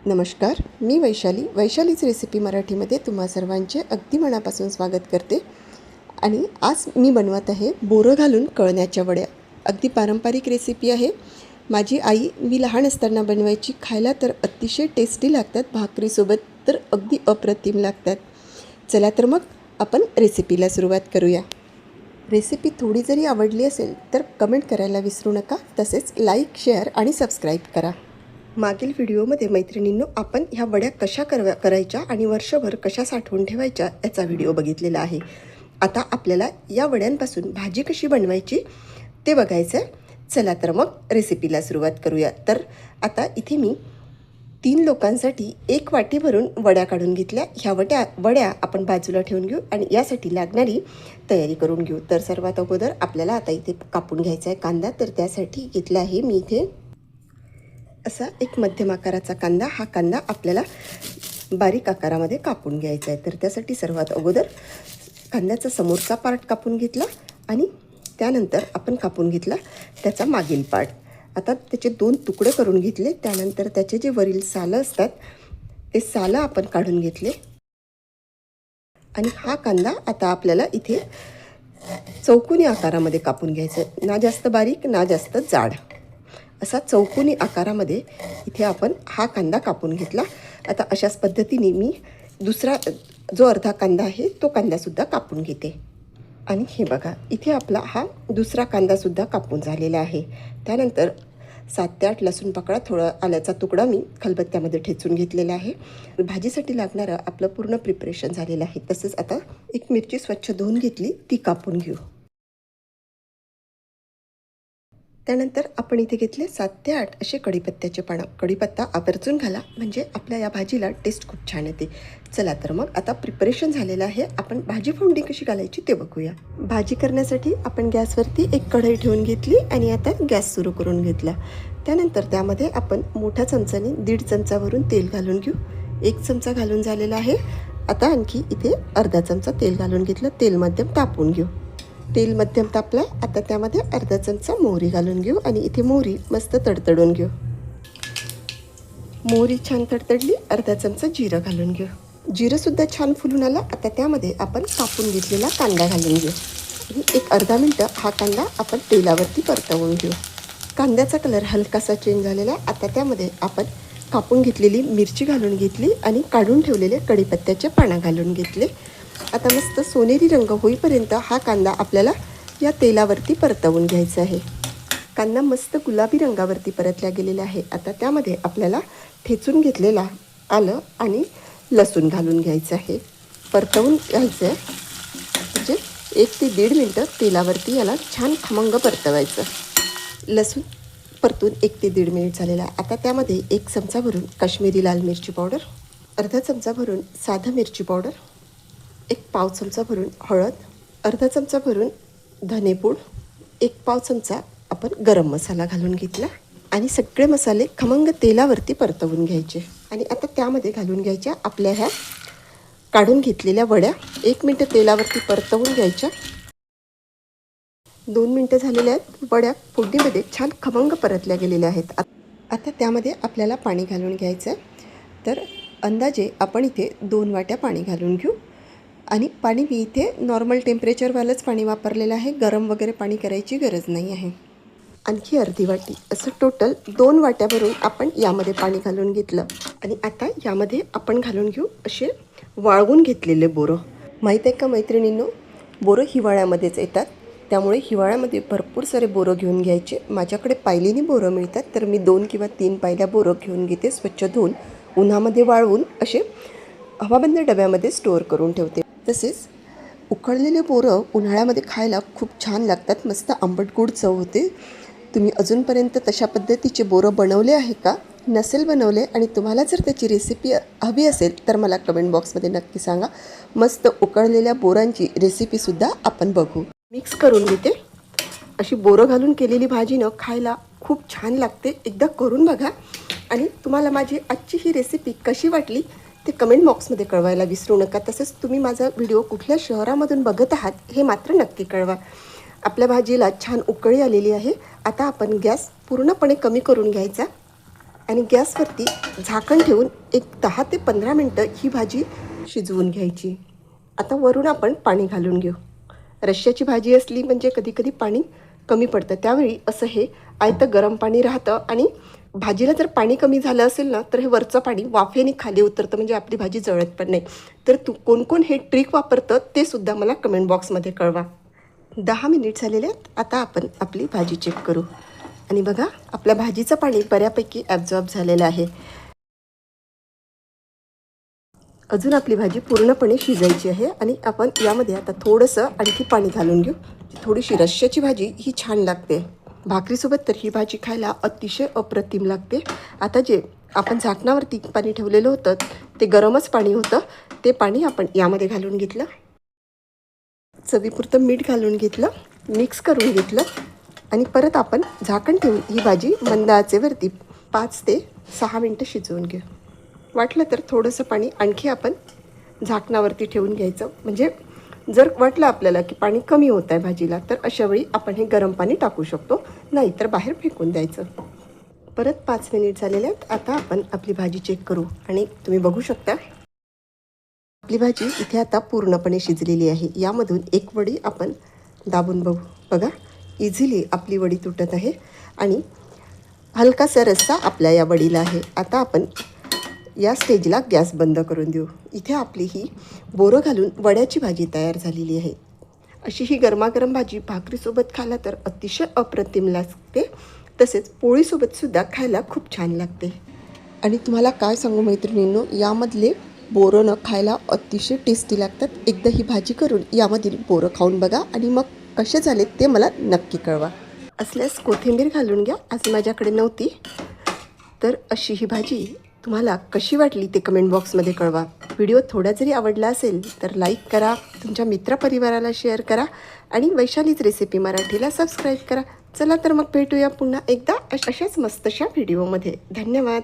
नमस्कार, मी वैशालीच रेसिपी मराठीमध्ये तुम्हा सर्वांचे अगदी मनापासून स्वागत करते. आणि आज मी बनवत आहे बोरं घालून कळण्याच्या वड्या. अगदी पारंपरिक रेसिपी आहे. माझी आई मी लहान असताना बनवायची. खायला तर अतिशय टेस्टी लागतात, भाकरीसोबत तर अगदी अप्रतिम लागतात. चला तर मग आपण रेसिपीला सुरुवात करूया. रेसिपी थोडी जरी आवडली असेल तर कमेंट करायला विसरू नका. तसेच लाईक, शेअर आणि सबस्क्राईब करा. मागील व्हिडिओमध्ये मैत्रिणींनो आपण ह्या वड्या कशा करायच्या आणि वर्षभर कशा साठवून ठेवायच्या याचा व्हिडिओ बघितलेला आहे. आता आपल्याला या वड्यांपासून भाजी कशी बनवायची ते बघायचं आहे. चला तर मग रेसिपीला सुरुवात करूया. तर आता इथे मी 3 लोकांसाठी 1 वाटी भरून वड्या काढून घेतल्या. ह्या वड्या आपण बाजूला ठेवून घेऊ आणि यासाठी लागणारी तयारी करून घेऊ. तर सर्वात अगोदर आपल्याला आता इथे कापून घ्यायचा आहे कांदा. तर त्यासाठी घेतला आहे मी इथे असा एक मध्यम आकाराचा कांदा. हा कांदा आपल्याला बारीक आकारामध्ये कापून घ्यायचा आहे. तर त्यासाठी सर्वात अगोदर कांद्याचा समोरचा पार्ट कापून घेतला आणि त्यानंतर आपण कापून घेतला त्याचा मागील पार्ट. आता त्याचे 2 तुकडे करून घेतले. त्यानंतर त्याचे जे वरील सालं असतात ते सालं आपण काढून घेतले. आणि हा कांदा आता आपल्याला इथे चौकोनी आकारामध्ये कापून घ्यायचा आहे. ना जास्त बारीक ना जास्त जाड, असा चौकोनी आकारामध्ये इथे आपण हा कांदा कापून घेतला. आता अशाच पद्धतीने मी दुसरा जो अर्धा कांदा आहे तो कांदासुद्धा कापून घेते. आणि हे बघा इथे आपला हा दुसरा कांदासुद्धा कापून झालेला आहे. त्यानंतर 7 ते 8 लसूण पाकळा, थोडा आल्याचा तुकडा मी खलबत्त्यामध्ये ठेचून घेतलेला आहे. भाजीसाठी लागणारं आपलं पूर्ण प्रिपरेशन झालेलं आहे. तसंच आता एक मिरची स्वच्छ धुवून घेतली, ती कापून घेऊ. त्यानंतर आपण इथे घेतले 7 ते 8 असे कढीपत्त्याचे पानं. कढीपत्ता आवर्जून घाला, म्हणजे आपल्या या भाजीला टेस्ट खूप छान येते. चला तर मग आता प्रिपरेशन झालेलं आहे. आपण भाजी फोडणी कशी घालायची ते बघूया. भाजी करण्यासाठी आपण गॅसवरती एक कढई ठेवून घेतली आणि आता गॅस सुरू करून घेतला. त्यानंतर त्यामध्ये आपण मोठ्या चमच्याने 1.5 चमचा भरून तेल घालून घेऊ. 1 चमचा घालून झालेला आहे. आता आणखी इथे अर्धा चमचा तेल घालून घेतलं. तेल मध्यम तापवून घेऊ. तेल मध्यम तापलं. आता त्यामध्ये अर्धा चमचा मोहरी घालून घेऊ आणि इथे मोहरी मस्त तडतडून घेऊ. मोहरी छान तडतडली. अर्धा चमचा जिरं घालून घेऊ. जिरंसुद्धा छान फुलून आलं. आता त्यामध्ये आपण कापून घेतलेला कांदा घालून घेऊ आणि एक अर्धा मिनटं हा कांदा आपण तेलावरती परतवून घेऊ. कांद्याचा कलर हलकासा चेंज झालेला. आता त्यामध्ये आपण कापून घेतलेली मिरची घालून घेतली आणि काढून ठेवलेले कढीपत्त्याचे पानं घालून घेतले. आता मस्त सोनेरी रंग होईपर्यंत हा कांदा आपल्याला या तेलावरती परतवून घ्यायचा आहे. कांदा मस्त गुलाबी रंगावरती परतला गेलेला आहे. आता त्यामध्ये आपल्याला ठेचून घेतलेला आलं आणि लसूण घालून घ्यायचं आहे. परतवून घ्यायचं आहे, म्हणजे 1 ते 1.5 मिनटं तेलावरती याला छान खमंग परतवायचं. लसूण परतून 1 ते 1.5 मिनिट झालेला. आता त्यामध्ये 1 चमचा भरून काश्मीरी लाल मिरची पावडर, अर्धा चमचा भरून साधं मिरची पावडर, 1 पाव चमचा भरून हळद, अर्धा चमचा भरून धनेपूड, 1 पाव चमचा आपण गरम मसाला घालून घेतला आणि सगळे मसाले खमंग तेलावरती परतवून घ्यायचे. आणि आता त्यामध्ये घालून घ्यायच्या आपल्या ह्या काढून घेतलेल्या वड्या. 1 मिनटं तेलावरती परतवून घ्यायच्या. 2 मिनटं झालेल्या आहेत. वड्या फोडणीमध्ये छान खमंग परतल्या गेलेल्या आहेत. आता त्यामध्ये आपल्याला पाणी घालून घ्यायचं आहे. तर अंदाजे आपण इथे 2 वाट्या पाणी घालून घेऊ. आणि पाणी मी इथे नॉर्मल टेम्परेचरवालंच पाणी वापरलेलं आहे. गरम वगैरे पाणी करायची गरज नाही आहे. आणखी अर्धी वाटी असं टोटल 2 वाट्या भरून आपण यामध्ये पाणी घालून घेतलं. आणि आता यामध्ये आपण घालून घेऊ असे वाळवून घेतलेले बोरं. माहीत आहे का मैत्रिणींनो, बोरं हिवाळ्यामध्येच येतात. त्यामुळे हिवाळ्यामध्ये भरपूर सारे बोरं घेऊन घ्यायचे. माझ्याकडे पायलीनी बोरं मिळतात, तर मी 2 किंवा 3 पायल्या बोरं घेऊन घेते. स्वच्छ धुवून उन्हामध्ये वाळवून असे हवाबंद डब्यामध्ये स्टोअर करून ठेवते. तसेच उकळलेले बोरं उन्हाळ्यामध्ये खायला खूप छान लागतात. मस्त आंबट गोड चव होते. तुम्ही अजूनपर्यंत तशा पद्धतीचे बोरं बनवले आहे का? नसेल बनवले आणि तुम्हाला जर त्याची रेसिपी हवी असेल तर मला कमेंट बॉक्समध्ये नक्की सांगा. मस्त उकळलेल्या बोरांची रेसिपीसुद्धा आपण बघू. मिक्स करून घेते. अशी बोरं घालून केलेली भाजी न खायला खूप छान लागते. एकदा करून बघा. आणि तुम्हाला माझी आजची ही रेसिपी कशी वाटली ते कमेंट बॉक्समध्ये कळवायला विसरू नका. तसंच तुम्ही माझा व्हिडिओ कुठल्या शहरामधून बघत आहात हे मात्र नक्की कळवा. आपल्या भाजीला छान उकळी आलेली आहे. आता आपण गॅस पूर्णपणे कमी करून घ्यायचा आणि गॅसवरती झाकण ठेवून एक 10 ते 15 मिनटं ही भाजी शिजवून घ्यायची. आता वरून आपण पाणी घालून घेऊ. रश्श्याची भाजी असली म्हणजे कधी कधी पाणी कमी पडतं, त्यावेळी असं हे आयतं गरम पाणी राहतं आणि भाजीला जर पाणी कमी झालं असेल ना तर हे वरचं पाणी वाफेने खाली उतरतं, म्हणजे आपली भाजी जळत पण नाही. तर कोण कोण हे ट्रिक वापरतं ते सुद्धा मला कमेंट बॉक्समध्ये कळवा. 10 मिनिट झालेले आहेत. आता आपण आपली भाजी चेक करू आणि बघा आपल्या भाजीचं पाणी बऱ्यापैकी ॲब्झॉर्ब झालेलं आहे. अजून आपली भाजी पूर्णपणे शिजायची आहे आणि आपण यामध्ये आता थोडंसं आणखी पाणी घालून घेऊ. थोडीशी रश्श्याची भाजी ही छान लागते. भाकरीसोबत तर ही भाजी खायला अतिशय अप्रतिम लागते. आता जे आपण झाकणावरती पाणी ठेवलेलं होतं ते गरमच पाणी होतं, ते पाणी आपण यामध्ये घालून घेतलं. चवीपुरतं मीठ घालून घेतलं, मिक्स करून घेतलं आणि परत आपण झाकण ठेवून ही भाजी मंद आचेवरती 5 ते 6 मिनटं शिजवून घेऊ. वाटलं तर थोडंसं पाणी आणखी आपण झाकणावरती ठेवून घ्यायचं, म्हणजे जर वाटलं आपल्याला की पाणी कमी होत आहे भाजीला तर अशा वेळी आपण हे गरम पाणी टाकू शकतो, नाही तर बाहेर फेकून द्यायचं. परत 5 मिनिट झालेले आहेत. आता आपण आपली भाजी चेक करू आणि तुम्ही बघू शकता आपली भाजी इथे आता पूर्णपणे शिजलेली आहे. यामधून एक वडी आपण दाबून बघू. बघा इझिली आपली वडी तुटत आहे आणि हलकासा रस्सा आपल्या या वडीला आहे. आता आपण या स्टेजला गॅस बंद करून देऊ. इथे आपली ही बोरं घालून वड्याची भाजी तयार झालेली आहे. अशी ही गरमागरम भाजी भाकरीसोबत खायला तर अतिशय अप्रतिम लागते, तसेच पोळीसोबतसुद्धा खायला खूप छान लागते. आणि तुम्हाला काय सांगू मैत्रिणींनो, यामधले बोरं न खायला अतिशय टेस्टी लागतात. एकदा ही भाजी करून यामधील बोरं खाऊन बघा आणि मग कसे झाले ते मला नक्की कळवा. असल्यास कोथिंबीर घालून घ्या, आज माझ्याकडे नव्हती. तर अशी ही भाजी तुम्हाला कशी वाटली ते कमेंट बॉक्समध्ये कळवा. व्हिडिओ थोडा जरी आवडला असेल तर लाईक करा, तुमच्या मित्रपरिवाराला शेअर करा आणि वैशालीच रेसिपी मराठीला सबस्क्राईब करा. चला तर मग भेटूया पुन्हा एकदा अशाच मस्तशा व्हिडिओमध्ये. धन्यवाद.